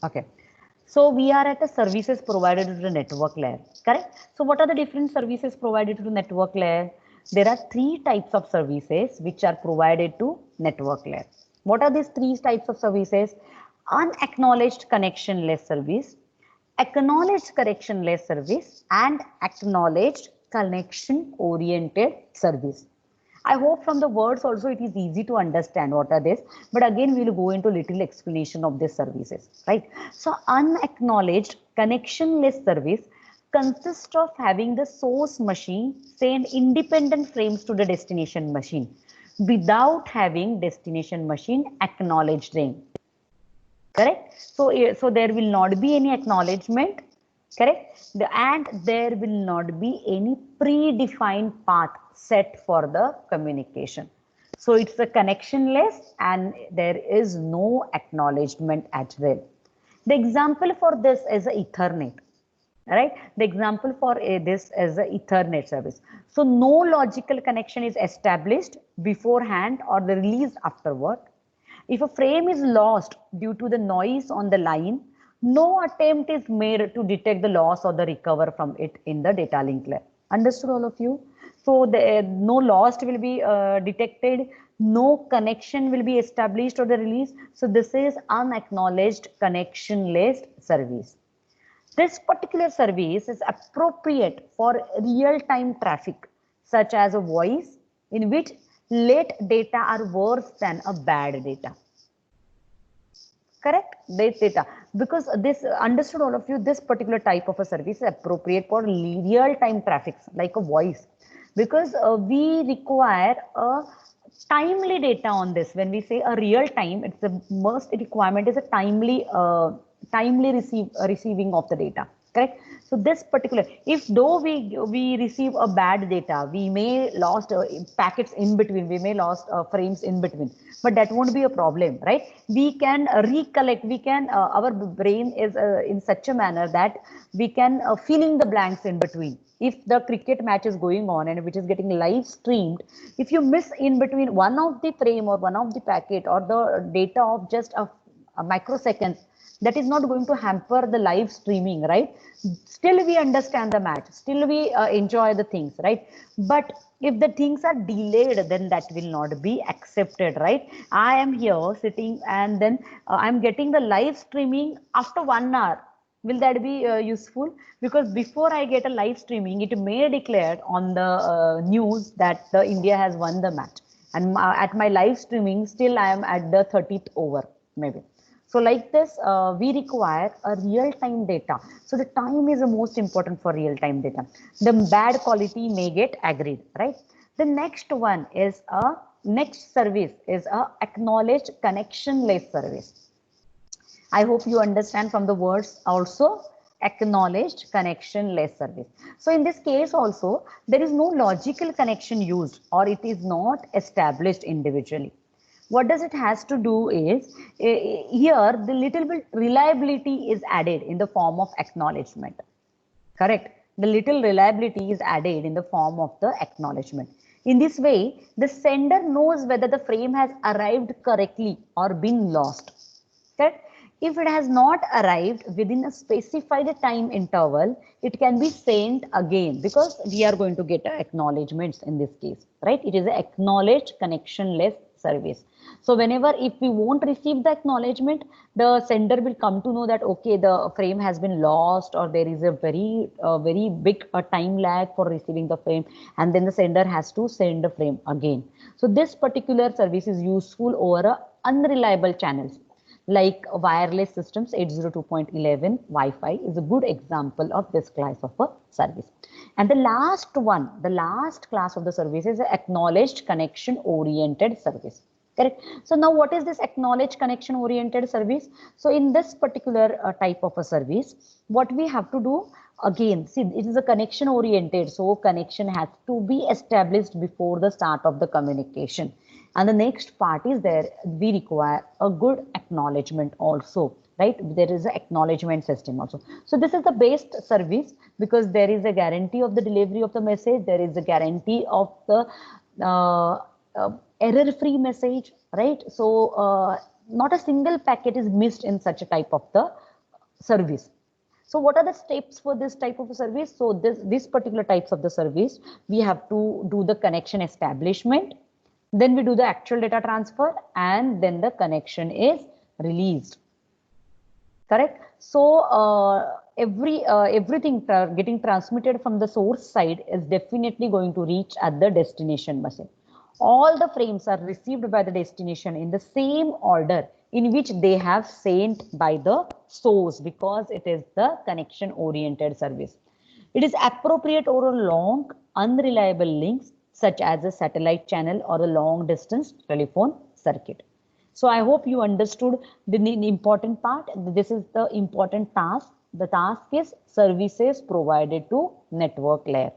Okay. So we are at the services provided to the network layer, correct? So what are the different services provided to the network layer? There are three types of services which are provided to network layer. What are these three types of services? Unacknowledged connection-less service, acknowledged connection-less service, and acknowledged connection-oriented service. I hope from the words also it is easy to understand what are this, but again we will go into little explanation of these services, right? So unacknowledged connectionless service consists of having the source machine send independent frames to the destination machine without having destination machine acknowledged them. Correct? So, so there will not be any acknowledgement, correct? And there will not be any predefined path set for the communication. So it's a connectionless and there is no acknowledgement at well. The example for this is Ethernet. Right, the example for this is the Ethernet service. So no logical connection is established beforehand or the release afterward. If a frame is lost due to the noise on the line, no attempt is made to detect the loss or the recover from it in the data link layer. Understood all of you? So the, no loss will be detected, no connection will be established or the release. So this is unacknowledged connectionless service. This particular service is appropriate for real-time traffic, such as a voice, in which late data are worse than a bad data. Correct? Late data. Because this, understood all of you, this particular type of a service is appropriate for real-time traffic, like a voice. Because we require a timely data on this. When we say a real time, it's the most requirement is a timely receiving of the data, correct? So this particular, if though we receive a bad data, we may lost packets in between, we may lost frames in between, but that won't be a problem, right? We can recollect, we can our brain is in such a manner that we can fill in the blanks in between. If the cricket match is going on and which is getting live streamed, if you miss in between one of the frame or one of the packet or the data of just a microsecond, that is not going to hamper the live streaming, right? Still we understand the match, still we enjoy the things, right? But if the things are delayed, then that will not be accepted, right? I am here sitting and then I'm getting the live streaming after 1 hour. Will that be useful? Because before I get a live streaming, it may declare on the news that the India has won the match, and at my live streaming still I am at the 30th over maybe. So like this, we require a real-time data. So the time is the most important for real-time data. The bad quality may get agreed, right? The next one is a next service is a acknowledged connectionless service. I hope you understand from the words also, acknowledged connectionless service. So in this case also, there is no logical connection used or it is not established individually. What does it has to do is, here the little bit reliability is added in the form of acknowledgement. Correct. The little reliability is added in the form of the acknowledgement. In this way, the sender knows whether the frame has arrived correctly or been lost. Correct? If it has not arrived within a specified time interval, it can be sent again because we are going to get acknowledgements in this case, right? It is an acknowledged connectionless service. So whenever if we won't receive the acknowledgement, the sender will come to know that okay, the frame has been lost or there is a very big time lag for receiving the frame, and then the sender has to send the frame again. So this particular service is useful over unreliable channels like wireless systems. 802.11 Wi-Fi is a good example of this class of a service. And the last one, the last class of the service is acknowledged connection oriented service. Correct. So now what is this acknowledged connection oriented service? So in this particular type of a service, what we have to do, again, see, it is a connection oriented. So connection has to be established before the start of the communication. And the next part is there, we require a good acknowledgement also, right? There is an acknowledgement system also. So this is the best service because there is a guarantee of the delivery of the message. There is a guarantee of the error-free message, right? So not a single packet is missed in such a type of the service. So what are the steps for this type of a service? So this particular types of the service, we have to do the connection establishment, then we do the actual data transfer, and then the connection is released. Correct. So everything getting transmitted from the source side is definitely going to reach at the destination machine. All the frames are received by the destination in the same order in which they have sent by the source, because it is the connection oriented service. It is appropriate over long unreliable links such as a satellite channel or a long distance telephone circuit. So I hope you understood the important part. This is the important task. The task is services provided to network layer.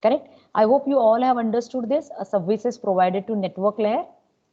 Correct? I hope you all have understood this. Services provided to network layer.